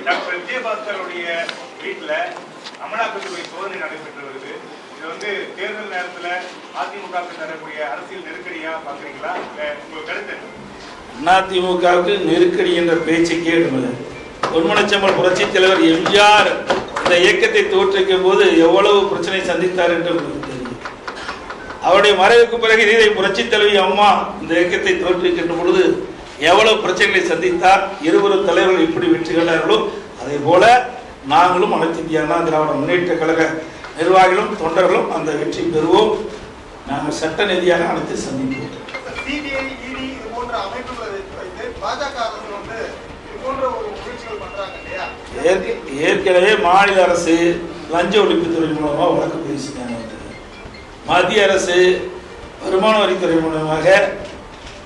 Doctor விஜயபாஸ்கருடைய வீட்டுல அமலாக்கத்துறை சோதனை நடைபெற்று வருது. இது வந்து தேர்தல் நேரத்துல அதிமுகவுக்கு தரக்கூடிய அரசியல் நெருக்கடியா பாக்குறீங்களா? உங்க கருத்து? அதிமுகவுக்கு நெருக்கடி என்ற பேச்சு கேட்கல. பொன்மனச்செம்மல் புரட்சி தலைவர் எம்ஜிஆர் இந்த இயக்கத்தை தோற்றுவிக்கும் போது எவ்வளவு பிரச்சனை சந்தித்தார் என்று உங்களுக்கு தெரியும். அவருடைய மறைவுக்கு பிறகு இதை புரட்சி தலைவி அம்மா இந்த இயக்கத்தை தோற்றுவிக்கின்ற பொழுது எவ்வளவு பிரச்சனைகளை சந்தித்தார். இருவரும் தலைவர்கள் இப்படி வெற்றி கண்டார்களோ அதே போல நாங்களும் அனைத்து இந்திய அண்ணா திராவிட முன்னேற்ற கழக நிர்வாகிகளும் தொண்டர்களும் அந்த வெற்றி பெறுவோம். நாங்கள் சட்ட ரீதியாக அனைத்து சந்திப்போம். ஏற்கனவே மாநில அரசு லஞ்ச ஒழிப்புத்துறை மூலமாக வழக்கு பேசினாங்க. மத்திய அரசு வருமான வரித்துறை மூலமாக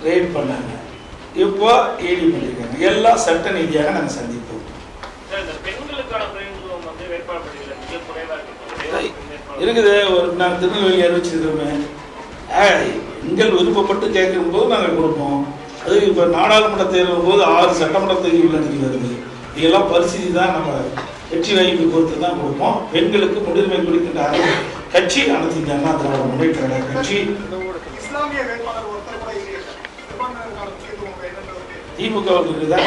ரெய்ட் பண்ணாங்க. இப்போ ஈடி பண்ணிருக்காங்க. எல்லாம் சட்ட நீதியாக நாங்கள் சந்திப்போம். இருக்குது ஒரு நாங்கள் திருநெல்வேலி அறிவிச்சிருக்கிறோமே, எங்கள் விருப்பப்பட்டு கேட்கும் போது நாங்கள் கொடுப்போம். அது இப்போ நாடாளுமன்ற தேர்தல் போது 6 சட்டமன்ற தொகுதிகள் அன்றைக்கி வருது. இதெல்லாம் பரிசீலி தான் நம்ம வெற்றி வாய்ப்பு பொறுத்து தான் கொடுப்போம். பெண்களுக்கு முன்னுரிமை கொடுக்கின்ற கட்சி அனைத்து இந்திய அண்ணா திராவிட முன்னேற்ற கழக கட்சி. திமுக இருக்குதா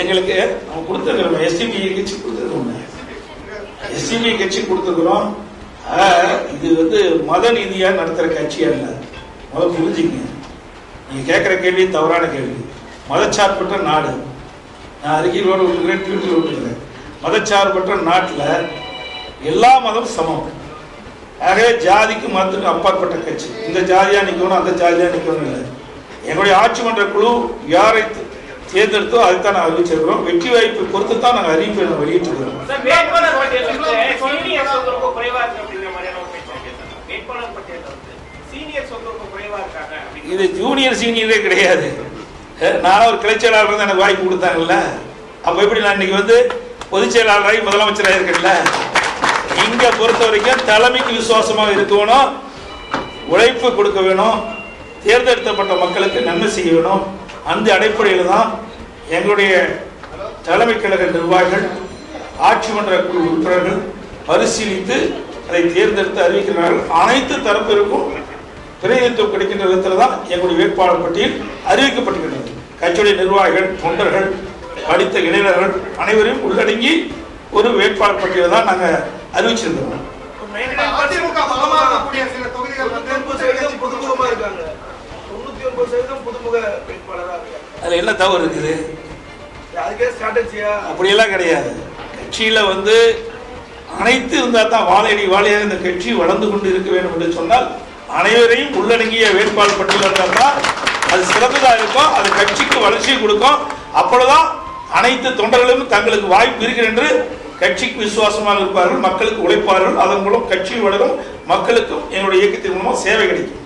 எங்களுக்கு நம்ம கொடுத்துருக்கிறோம். எஸ்டிபி கட்சி கொடுத்துருக்கோம். எஸ்டிபி கட்சி கொடுத்துருக்குறோம். இது வந்து மத நீதியாக நடத்துகிற கட்சி அல்ல. முதல் புரிஞ்சுங்க. நீங்கள் கேட்குற கேள்வி தவறான கேள்வி. மதச்சார்பற்ற நாடு. நான் அறிக்கைகளோடு விட்டுக்கிறேன், ட்விட்டரில் விட்டுக்கிறேன். மதச்சார்பற்ற நாட்டில் எல்லா மதம் சமம். ஆகவே ஜாதிக்கு மதத்துக்கு அப்பாற்பட்ட கட்சி. இந்த ஜாதியாக நிற்கணும் அந்த ஜாதியாக நிற்கணும் இல்லை. எங்களுடைய ஆட்சி மன்ற குழு யாரை தேர்ந்தெடுத்தோ அதுதான் நாங்கள் அறிவிச்சிருக்கிறோம். வெற்றி வாய்ப்பை பொறுத்து தான் நாங்கள் அறிவிப்பை வெளியிட்டிருக்கிறோம். இது ஜூனியர் சீனியரே கிடையாது. நான் ஒரு கிளை செயலாளர் வந்து எனக்கு வாய்ப்பு கொடுத்தாங்கல்ல. அப்போ எப்படி நான் இன்னைக்கு வந்து பொதுச் செயலாளராகி முதலமைச்சராக இருக்கேன்ல. இங்கே பொறுத்த வரைக்கும் தலைமைக்கு விசுவாசமாக இருக்கணும், உழைப்பு கொடுக்க வேணும், தேர்ந்தெடுக்கப்பட்ட மக்களுக்கு நன்மை செய்ய வேணும். அந்த அடிப்படையில் தான் எங்களுடைய தலைமை கழக நிர்வாகிகள் ஆட்சி மன்ற குழு உறுப்பினர்கள் பரிசீலித்து அதை தேர்ந்தெடுத்து அறிவிக்கிறார்கள். அனைத்து தரப்பிற்கும் பிரதிநிதித்துவம் கிடைக்கின்ற விதத்தில் தான் எங்களுடைய வேட்பாளர் பட்டியல் அறிவிக்கப்பட்டிருக்கிறது. கட்சியுடைய நிர்வாகிகள், தொண்டர்கள், படித்த இளைஞர்கள் அனைவரையும் உள்ளடங்கி ஒரு வேட்பாளர் பட்டியலை தான் நாங்கள் அறிவிச்சிருக்கிறோம். அதுல என்ன தவறு இருக்குது? அப்படியெல்லாம் கிடையாது. கட்சியில வந்து அனைத்து இருந்தால் தான் வாழையடி வாழையாக இந்த கட்சி வளர்ந்து கொண்டு இருக்க வேண்டும் என்று சொன்னால் அனைவரையும் உள்ளடங்கிய வேட்பாளர் பட்டியல் இருந்தால் தான் அது சிறந்ததாக இருக்கும். அது கட்சிக்கு வளர்ச்சியை கொடுக்கும். அப்பொழுதுதான் அனைத்து தொண்டர்களும் தங்களுக்கு வாய்ப்பு இருக்கிறது என்று கட்சிக்கு விசுவாசமாக இருப்பார்கள், மக்களுக்கு உழைப்பார்கள். அதன் மூலம் கட்சி வளரும், மக்களுக்கும் எங்களுடைய இயக்கத்தின் மூலமாக சேவை கிடைக்கும்.